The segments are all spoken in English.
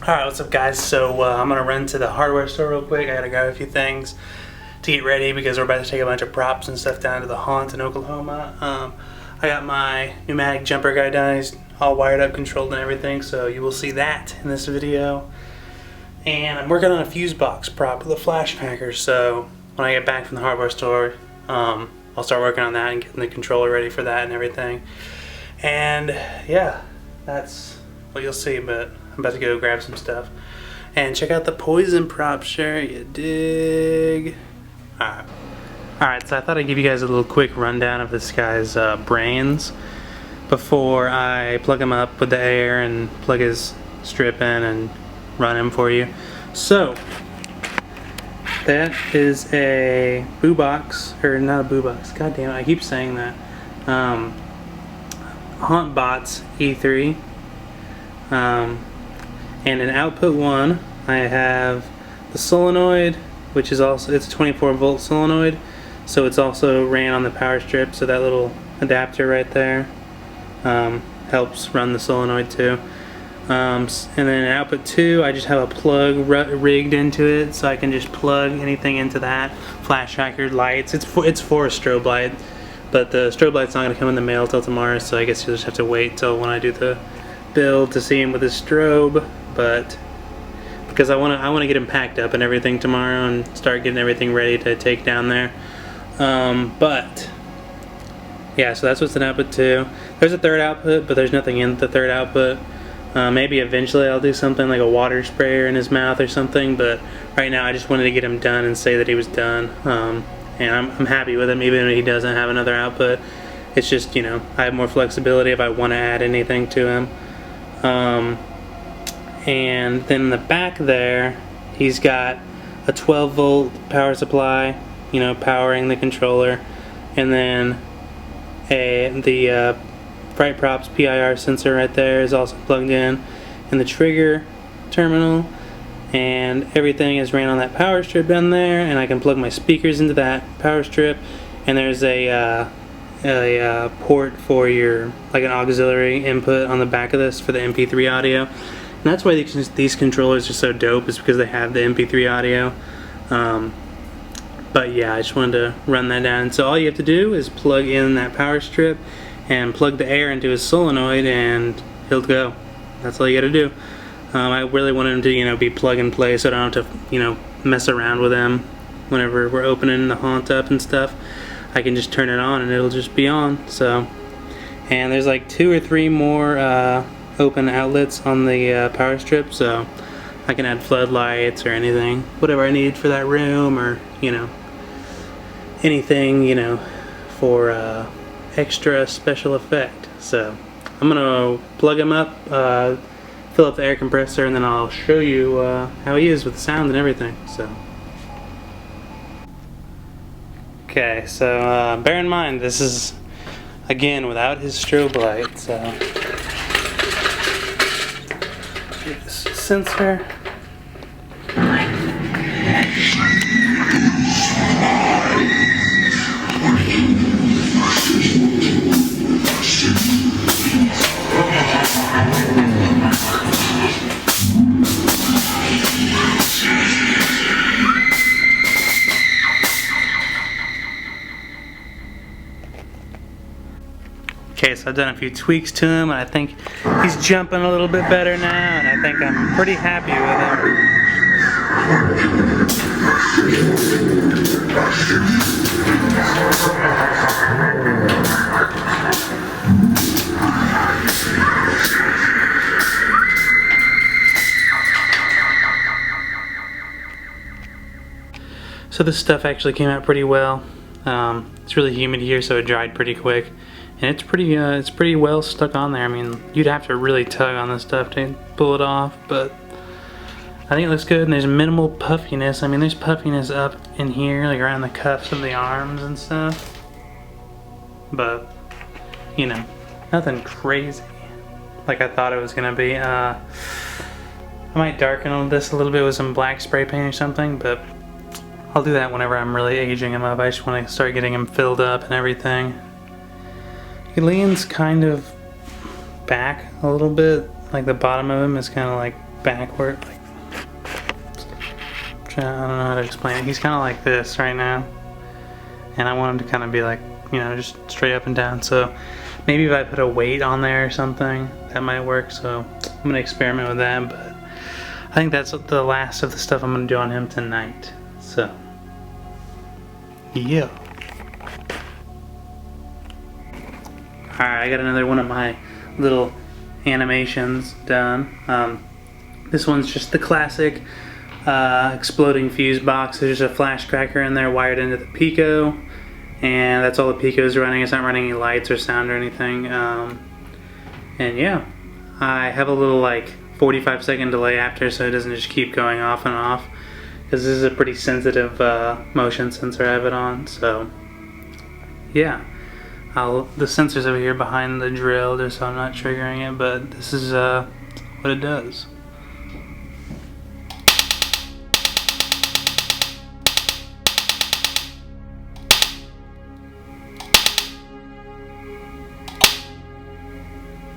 Alright, what's up guys? So I'm going to run to the hardware store real quick. I got to grab a few things to get ready because we're about to take a bunch of props and stuff down to the haunt in Oklahoma. I got my pneumatic jumper guy done. He's all wired up, controlled and everything, so you will see that in this video. And I'm working on a fuse box prop with a flash packer, so when I get back from the hardware store, I'll start working on that and getting the controller ready for that and everything. And yeah, that's what you'll see, but I'm about to go grab some stuff. And check out the poison prop shirt, you dig? Alright, so I thought I'd give you guys a little quick rundown of this guy's brains before I plug him up with the air and plug his strip in and run him for you. So, that is a boo box, or not a boo box, god damn it, I keep saying that. Haunt Bots E3. And in output 1 I have the solenoid, which is also, it's a 24 volt solenoid, so it's also ran on the power strip, so that little adapter right there helps run the solenoid too. And then in output 2 I just have a plug rigged into it, so I can just plug anything into that. Flash tracker lights, it's for a strobe light, but the strobe light's not going to come in the mail till tomorrow, so I guess you'll just have to wait till when I do the build to see him with his strobe. But because I want to get him packed up and everything tomorrow and start getting everything ready to take down there. But yeah, so that's what's in output 2. There's a third output, but there's nothing in the third output. Maybe eventually I'll do something like a water sprayer in his mouth or something, but right now I just wanted to get him done and say that he was done. And I'm happy with him even if he doesn't have another output. It's just, you know, I have more flexibility if I want to add anything to him. And then in the back there, he's got a 12 volt power supply, you know, powering the controller, and then the Fright Props PIR sensor right there is also plugged in, and the trigger terminal, and everything is ran on that power strip down there, and I can plug my speakers into that power strip, and there's a port for your, like an auxiliary input on the back of this for the MP3 audio. And that's why these controllers are so dope, is because they have the MP3 audio. But yeah, I just wanted to run that down. So all you have to do is plug in that power strip and plug the air into his solenoid and he'll go. That's all you gotta do. I really want him to, you know, be plug and play, so I don't have to, you know, mess around with him whenever we're opening the haunt up and stuff. I can just turn it on and it'll just be on. So, and there's like 2 or 3 more open outlets on the power strip, so I can add floodlights or anything, whatever I need for that room, or, you know, anything, you know, for extra special effect. So I'm gonna plug him up, fill up the air compressor, and then I'll show you how he is with the sound and everything. So okay, so bear in mind this is again without his strobe light, so get this sensor. Okay, so I've done a few tweaks to him, and I think he's jumping a little bit better now, and I think I'm pretty happy with him. So this stuff actually came out pretty well. It's really humid here, so it dried pretty quick. And it's pretty well stuck on there. I mean, you'd have to really tug on this stuff to pull it off, but I think it looks good, and there's minimal puffiness. I mean, there's puffiness up in here, like around the cuffs of the arms and stuff, but, you know, nothing crazy like I thought it was gonna be. I might darken this a little bit with some black spray paint or something, but I'll do that whenever I'm really aging him up. I just want to start getting him filled up and everything. He leans kind of back a little bit, like the bottom of him is kind of like backward. Like, I don't know how to explain it. He's kind of like this right now, and I want him to kind of be like, you know, just straight up and down. So maybe if I put a weight on there or something, that might work. So I'm gonna experiment with that, but I think that's the last of the stuff I'm gonna do on him tonight. So yeah. Alright, I got another one of my little animations done. This one's just the classic exploding fuse box. There's a flash cracker in there wired into the Pico, and that's all the Pico's running. It's not running any lights or sound or anything. And yeah, I have a little like 45-second delay after, so it doesn't just keep going off and off, because this is a pretty sensitive motion sensor I have it on. So yeah, the sensor's over here behind the drill just so I'm not triggering it, but this is what it does.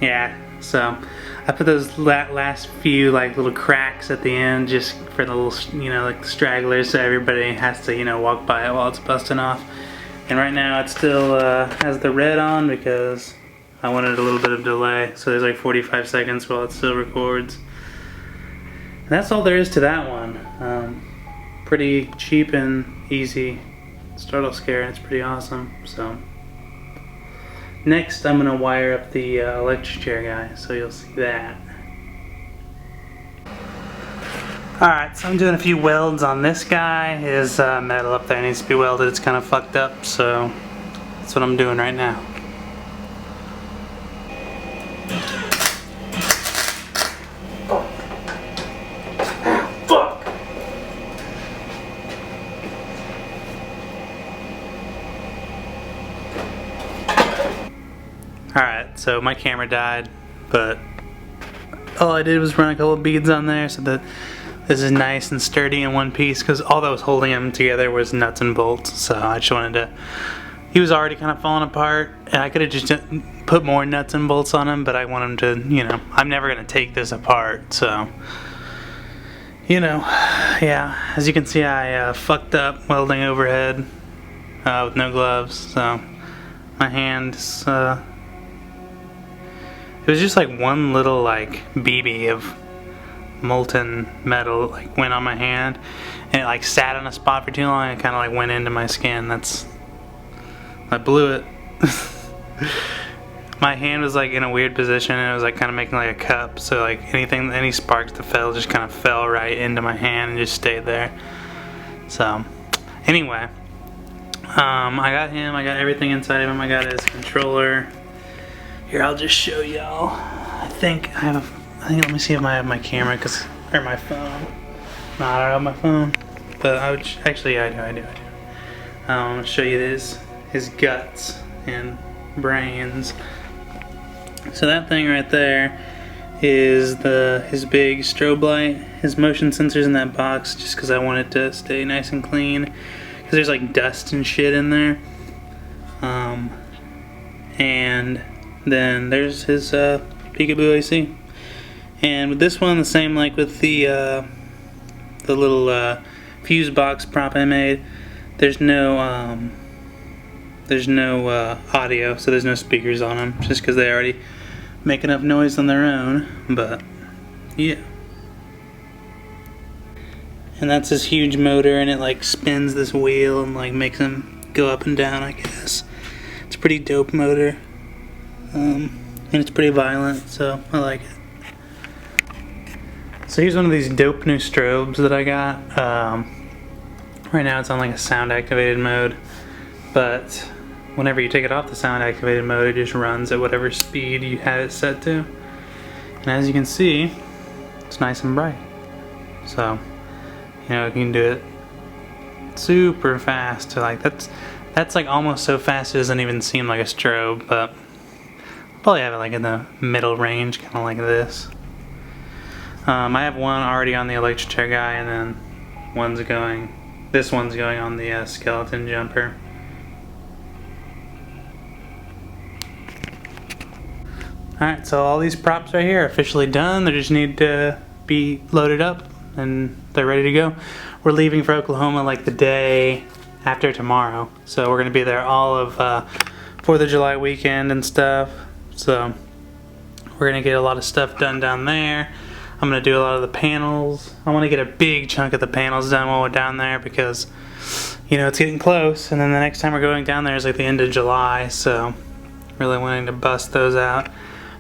Yeah, so I put those last few like little cracks at the end just for the little, you know, like stragglers, so everybody has to, you know, walk by it while it's busting off. And right now it still has the red on because I wanted a little bit of delay, so there's like 45 seconds while it still records. And that's all there is to that one. Pretty cheap and easy startle scare, and it's pretty awesome. So next I'm gonna wire up the electric chair guy, so you'll see that. Alright, so I'm doing a few welds on this guy. His metal up there needs to be welded. It's kind of fucked up, so that's what I'm doing right now. Fuck! Alright, so my camera died, but all I did was run a couple of beads on there so that this is nice and sturdy in one piece, because all that was holding him together was nuts and bolts. So I just wanted to, he was already kind of falling apart, and I could have just put more nuts and bolts on him, but I want him to, you know, I'm never going to take this apart, so, you know, yeah, as you can see I fucked up welding overhead with no gloves, so my hand is, it was just like one little like BB of molten metal like went on my hand, and it like sat on a spot for too long and kind of like went into my skin. I blew it. My hand was like in a weird position, and it was like kind of making like a cup, so like any sparks that fell just kind of fell right into my hand and just stayed there. So anyway, I got him, I got everything inside of him. I got his controller. Here, I'll just show y'all. I think let me see if I have my camera, or my phone. No, I don't have my phone. But actually, I do. I'm gonna show you his guts and brains. So that thing right there is his big strobe light. His motion sensor's in that box just because I want it to stay nice and clean, because there's like dust and shit in there. And then there's his peekaboo AC. And with this one, the same like with the little fuse box prop I made. There's no audio, so there's no speakers on them, just because they already make enough noise on their own. But yeah, and that's this huge motor, and it like spins this wheel and like makes them go up and down, I guess. It's a pretty dope motor, and it's pretty violent, so I like it. So here's one of these dope new strobes that I got. Right now it's on like a sound activated mode, but whenever you take it off the sound activated mode, it just runs at whatever speed you had it set to. And as you can see, it's nice and bright. So, you know, you can do it super fast. Like that's like almost so fast it doesn't even seem like a strobe, but I'll probably have it like in the middle range, kind of like this. I have one already on the electric chair guy, and then this one's going on the skeleton jumper. Alright, so all these props right here are officially done. They just need to be loaded up and they're ready to go. We're leaving for Oklahoma like the day after tomorrow, so we're gonna be there all of 4th of July weekend and stuff. So we're gonna get a lot of stuff done down there. I'm gonna do a lot of the panels. I want to get a big chunk of the panels done while we're down there because, you know, it's getting close, and then the next time we're going down there is like the end of July, so really wanting to bust those out.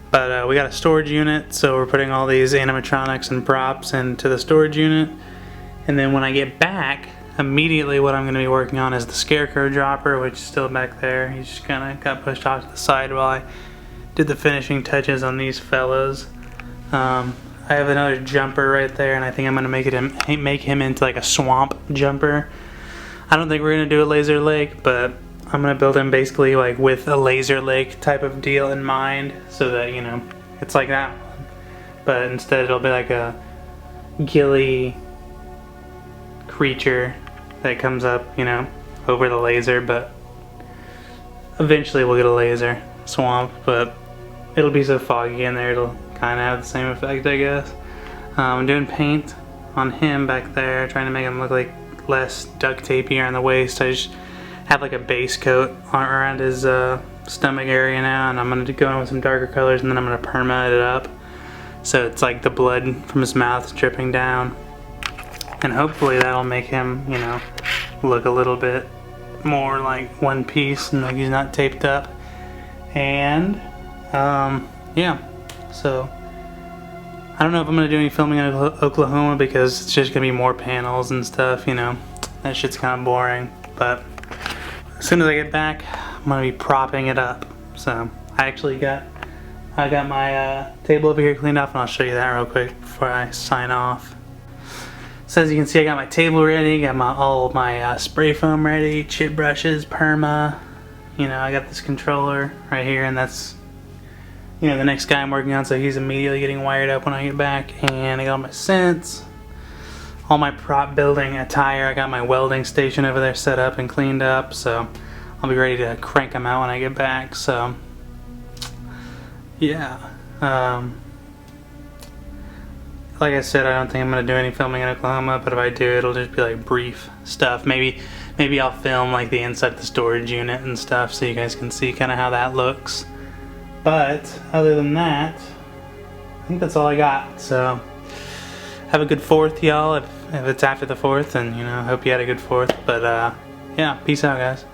But we got a storage unit, so we're putting all these animatronics and props into the storage unit. And then when I get back, immediately what I'm going to be working on is the Scarecrow dropper, which is still back there. He's just kind of got pushed off to the side while I did the finishing touches on these fellas. I have another jumper right there, and I think I'm going to make him into like a swamp jumper. I don't think we're going to do a laser lake, but I'm going to build him basically like with a laser lake type of deal in mind, so that, you know, it's like that. But instead it'll be like a gilly creature that comes up, you know, over the laser, but eventually we'll get a laser swamp, but it'll be so foggy in there it'll kind of have the same effect, I guess. I'm doing paint on him back there, trying to make him look like less duct tapey around the waist. I just have like a base coat around his stomach area now, and I'm going to go in with some darker colors, and then I'm going to perma it up so it's like the blood from his mouth dripping down, and hopefully that'll make him, you know, look a little bit more like one piece and like he's not taped up. And yeah, so I don't know if I'm going to do any filming in Oklahoma because it's just going to be more panels and stuff, you know. That shit's kind of boring. But as soon as I get back, I'm going to be propping it up. So I got my table over here cleaned off, and I'll show you that real quick before I sign off. So as you can see, I got my table ready, got all of my spray foam ready, chip brushes, perma. You know, I got this controller right here, and that's, you know, the next guy I'm working on, so he's immediately getting wired up when I get back. And I got all my scents, all my prop building attire. I got my welding station over there set up and cleaned up, so I'll be ready to crank them out when I get back. So yeah, like I said, I don't think I'm gonna do any filming in Oklahoma, but if I do, it'll just be like brief stuff. Maybe I'll film like the inside of the storage unit and stuff, so you guys can see kind of how that looks. But other than that, I think that's all I got. So have a good 4th, y'all. If it's after the 4th, then, you know, I hope you had a good 4th. But yeah, peace out, guys.